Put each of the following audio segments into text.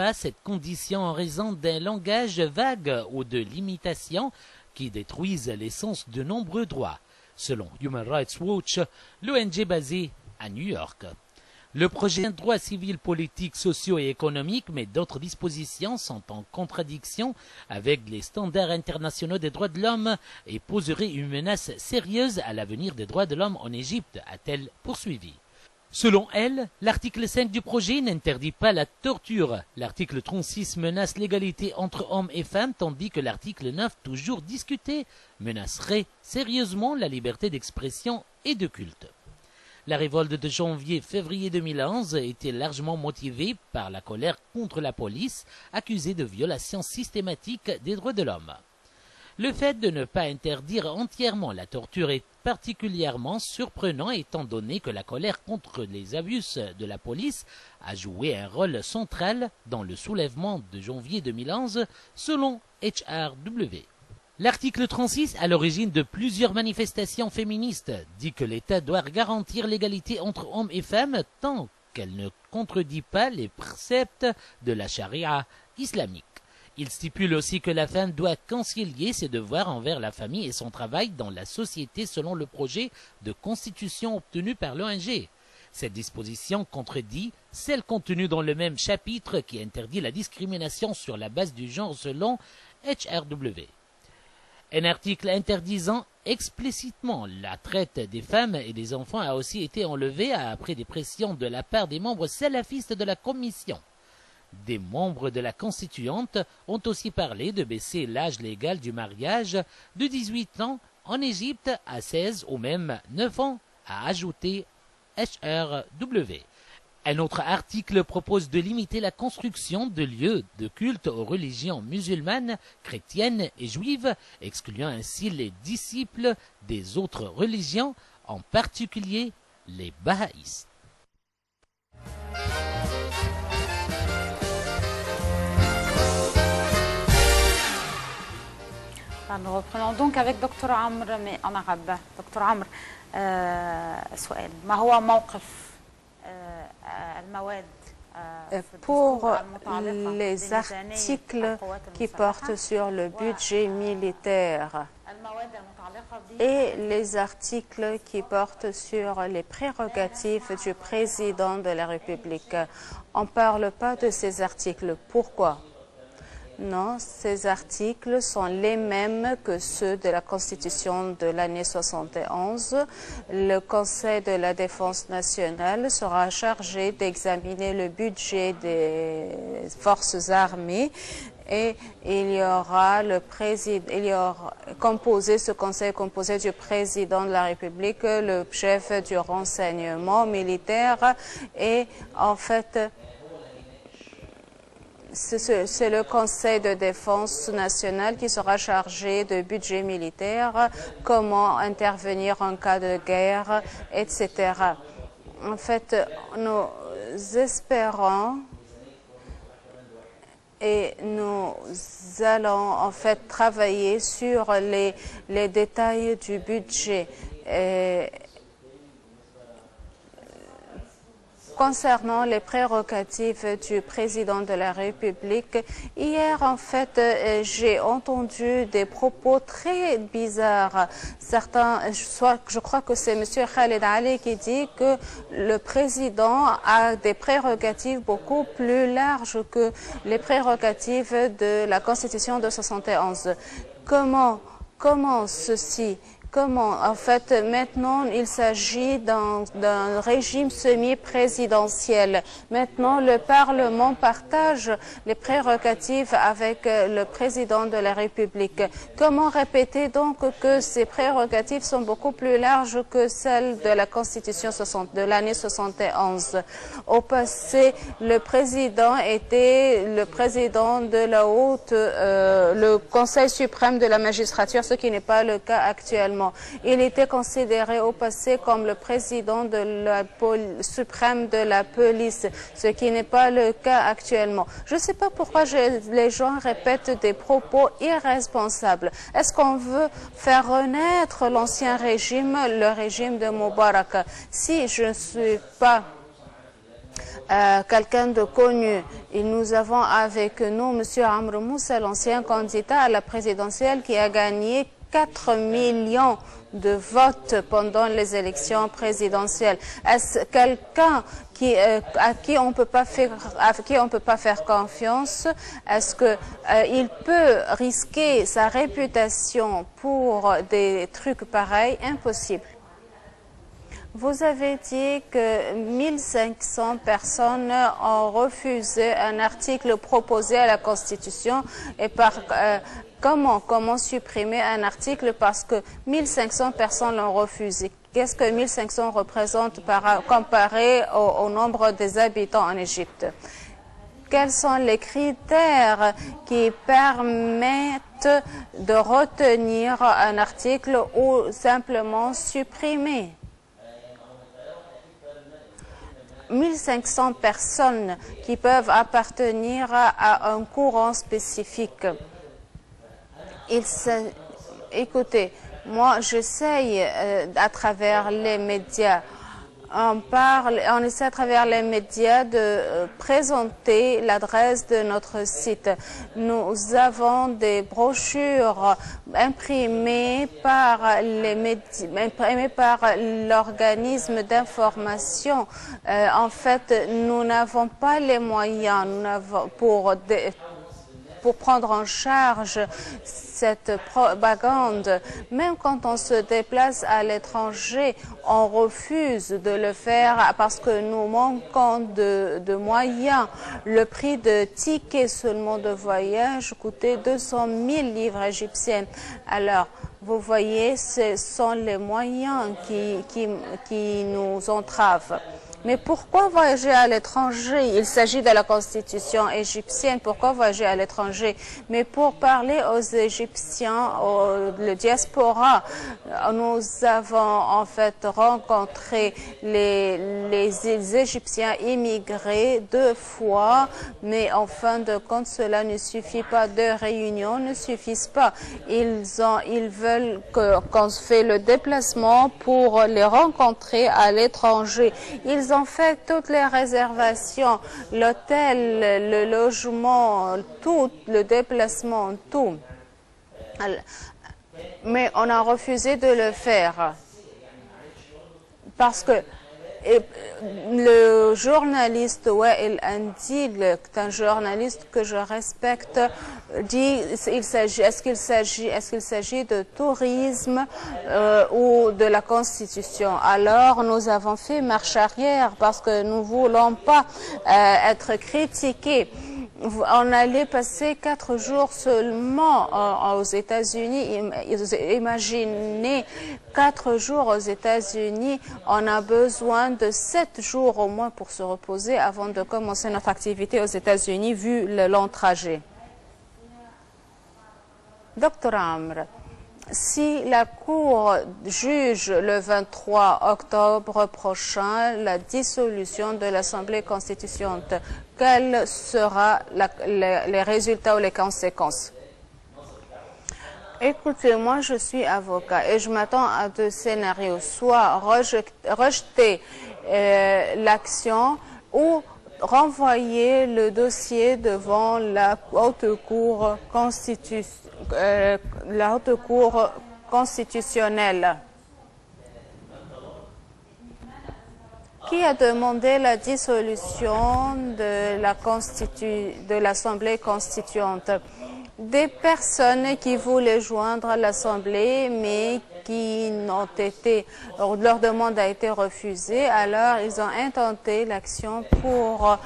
pas cette condition en raison d'un langage vague ou de limitations qui détruisent l'essence de nombreux droits, selon Human Rights Watch, l'ONG basée à New York. Le projet de droits civils, politiques, sociaux et économiques, mais d'autres dispositions sont en contradiction avec les standards internationaux des droits de l'homme et poseraient une menace sérieuse à l'avenir des droits de l'homme en Égypte, a-t-elle poursuivi. Selon elle, l'article 5 du projet n'interdit pas la torture. L'article 36 menace l'égalité entre hommes et femmes, tandis que l'article 9, toujours discuté, menacerait sérieusement la liberté d'expression et de culte. La révolte de janvier-février 2011 était largement motivée par la colère contre la police, accusée de violation systématique des droits de l'homme. Le fait de ne pas interdire entièrement la torture est particulièrement surprenant étant donné que la colère contre les abus de la police a joué un rôle central dans le soulèvement de janvier 2011 selon HRW. L'article 36, à l'origine de plusieurs manifestations féministes, dit que l'État doit garantir l'égalité entre hommes et femmes tant qu'elle ne contredit pas les préceptes de la charia islamique. Il stipule aussi que la femme doit concilier ses devoirs envers la famille et son travail dans la société selon le projet de constitution obtenu par l'ONG. Cette disposition contredit celle contenue dans le même chapitre qui interdit la discrimination sur la base du genre selon HRW. Un article interdisant explicitement la traite des femmes et des enfants a aussi été enlevé après des pressions de la part des membres salafistes de la commission. Des membres de la constituante ont aussi parlé de baisser l'âge légal du mariage de 18 ans en Égypte à 16 ou même 9 ans, a ajouté HRW. Un autre article propose de limiter la construction de lieux de culte aux religions musulmanes, chrétiennes et juives, excluant ainsi les disciples des autres religions, en particulier les bahaïstes. Nous reprenons donc avec Dr Amr mais en arabe. Dr Amr, سؤال ما هو موقف المواد pour les articles qui portent sur le budget militaire et les articles qui portent sur les prérogatives du président de la République. On ne parle pas de ces articles. Pourquoi? Non, ces articles sont les mêmes que ceux de la Constitution de l'année 71. Le Conseil de la Défense nationale sera chargé d'examiner le budget des forces armées et il y aura le président, ce conseil composé du président de la République, le chef du renseignement militaire et en fait c'est le Conseil de défense nationale qui sera chargé de budget militaire, comment intervenir en cas de guerre, etc. En fait, nous espérons et nous allons en fait travailler sur les détails du budget. Concernant les prérogatives du président de la République, hier, en fait, j'ai entendu des propos très bizarres. Certains, je crois que c'est M. Khaled Ali qui dit que le président a des prérogatives beaucoup plus larges que les prérogatives de la Constitution de 71. Comment ceci? Comment? En fait, maintenant, il s'agit d'un régime semi-présidentiel. Maintenant, le Parlement partage les prérogatives avec le président de la République. Comment répéter donc que ces prérogatives sont beaucoup plus larges que celles de la Constitution de l'année 71? Au passé, le président était le président de la le Conseil suprême de la magistrature, ce qui n'est pas le cas actuellement. Il était considéré au passé comme le président de la suprême de la police, ce qui n'est pas le cas actuellement. Je ne sais pas pourquoi les gens répètent des propos irresponsables. Est-ce qu'on veut faire renaître l'ancien régime, le régime de Moubarak? Si je ne suis pas quelqu'un de connu. Et nous avons avec nous M. Amr Moussa, l'ancien candidat à la présidentielle qui a gagné 4 millions de votes pendant les élections présidentielles. Est-ce quelqu'un à qui on peut pas faire confiance? Est-ce que il peut risquer sa réputation pour des trucs pareils? Impossible. Vous avez dit que 1500 personnes ont refusé un article proposé à la Constitution et comment supprimer un article parce que 1500 personnes l'ont refusé? Qu'est-ce que 1500 représente comparé au nombre des habitants en Égypte? Quels sont les critères qui permettent de retenir un article ou simplement supprimer? 1500 personnes qui peuvent appartenir à un courant spécifique. Écoutez, moi j'essaye à travers les médias, on essaie à travers les médias de présenter l'adresse de notre site. Nous avons des brochures imprimées par l'organisme d'information. En fait, nous n'avons pas les moyens pour prendre en charge cette propagande. Même quand on se déplace à l'étranger, on refuse de le faire parce que nous manquons de moyens. Le prix de ticket seulement de voyage coûtait 200 000 livres égyptiennes. Alors, vous voyez, ce sont les moyens qui nous entravent. Mais pourquoi voyager à l'étranger? Il s'agit de la constitution égyptienne. Pourquoi voyager à l'étranger? Mais pour parler aux Égyptiens, le diaspora, nous avons en fait rencontré les Égyptiens immigrés 2 fois, mais en fin de compte, cela ne suffit pas. 2 réunions ne suffisent pas. Ils veulent qu'on se fait le déplacement pour les rencontrer à l'étranger. Ils ont fait toutes les réservations, l'hôtel, le logement, tout, le déplacement, tout. Mais on a refusé de le faire parce que le journaliste Wael Andil, un journaliste que je respecte, dit est-ce qu'il s'agit de tourisme ou de la Constitution? Alors nous avons fait marche arrière parce que nous ne voulons pas être critiqués. On allait passer 4 jours seulement aux États-Unis. Imaginez 4 jours aux États-Unis. On a besoin de 7 jours au moins pour se reposer avant de commencer notre activité aux États-Unis vu le long trajet. Dr Amr, si la Cour juge le 23 octobre prochain la dissolution de l'Assemblée constituante, quels seront les résultats ou les conséquences? Écoutez, moi je suis avocat et je m'attends à 2 scénarios, soit rejeter l'action ou renvoyer le dossier devant la Haute Cour constitutionnelle. Qui a demandé la dissolution de l'Assemblée constituante? Des personnes qui voulaient joindre l'Assemblée, mais leur demande a été refusée. Alors, ils ont intenté l'action pour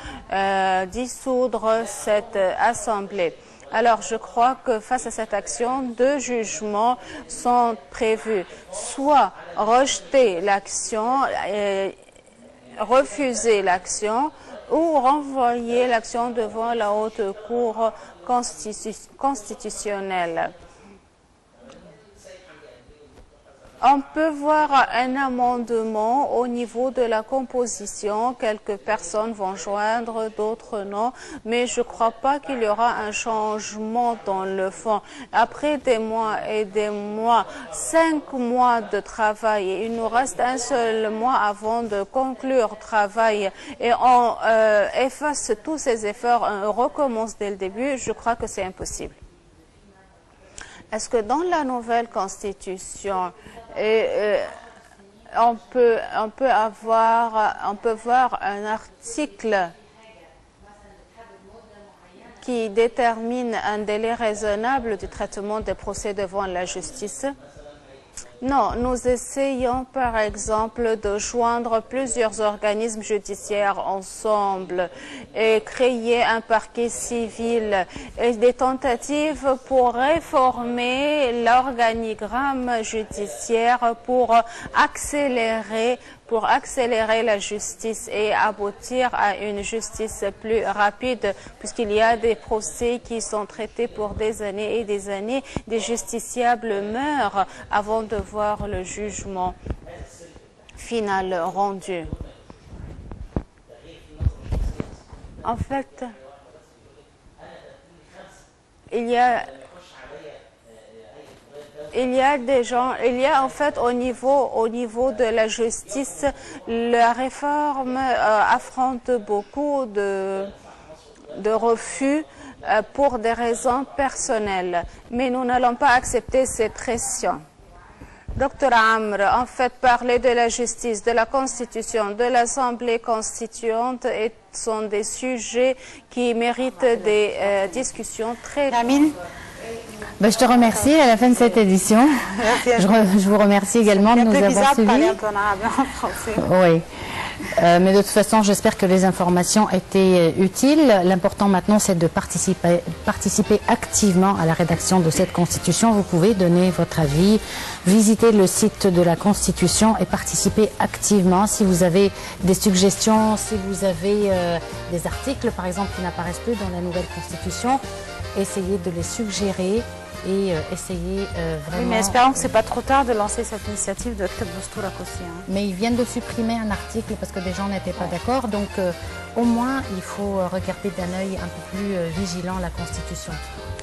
dissoudre cette Assemblée. Alors, je crois que face à cette action, 2 jugements sont prévus. Soit rejeter l'action, refuser l'action, ou renvoyer l'action devant la Haute Cour constitutionnelle. On peut voir un amendement au niveau de la composition. Quelques personnes vont joindre, d'autres non. Mais je ne crois pas qu'il y aura un changement dans le fond. Après des mois et des mois, 5 mois de travail, et il nous reste un seul mois avant de conclure le travail et on efface tous ces efforts, on recommence dès le début, je crois que c'est impossible. Est-ce que dans la nouvelle constitution, on peut voir un article qui détermine un délai raisonnable du traitement des procès devant la justice? Non, nous essayons par exemple de joindre plusieurs organismes judiciaires ensemble et créer un parquet civil et des tentatives pour réformer l'organigramme judiciaire pour accélérer la justice et aboutir à une justice plus rapide, puisqu'il y a des procès qui sont traités pour des années et des années. Des justiciables meurent avant de voir le jugement final rendu. En fait, il y a en fait au niveau de la justice, la réforme affronte beaucoup de refus pour des raisons personnelles. Mais nous n'allons pas accepter cette pression. Docteur Amr, en fait, parler de la justice, de la Constitution, de l'Assemblée constituante sont des sujets qui méritent des discussions très... Amine. Ben, je te remercie à la fin de cette édition. Je vous remercie également de nous avoir suivis. Oui. Mais de toute façon, j'espère que les informations étaient utiles. L'important maintenant, c'est de participer activement à la rédaction de cette Constitution. Vous pouvez donner votre avis, visiter le site de la Constitution et participer activement. Si vous avez des suggestions, si vous avez des articles, par exemple, qui n'apparaissent plus dans la nouvelle Constitution, essayez de les suggérer et essayez vraiment... Oui, mais espérons que ce n'est pas trop tard de lancer cette initiative de Ktab Dastourak aussi. Mais ils viennent de supprimer un article parce que des gens n'étaient pas d'accord. Donc au moins, il faut regarder d'un œil un peu plus vigilant la Constitution.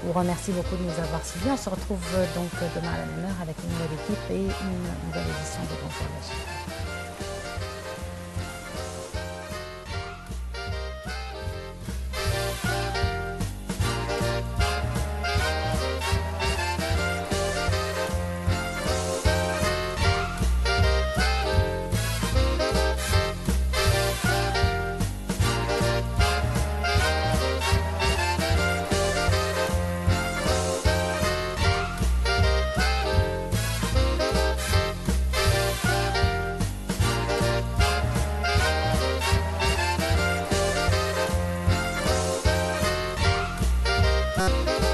Je vous remercie beaucoup de nous avoir suivis. On se retrouve donc demain à la même heure avec une nouvelle équipe et une nouvelle édition de Consolation. Thank you.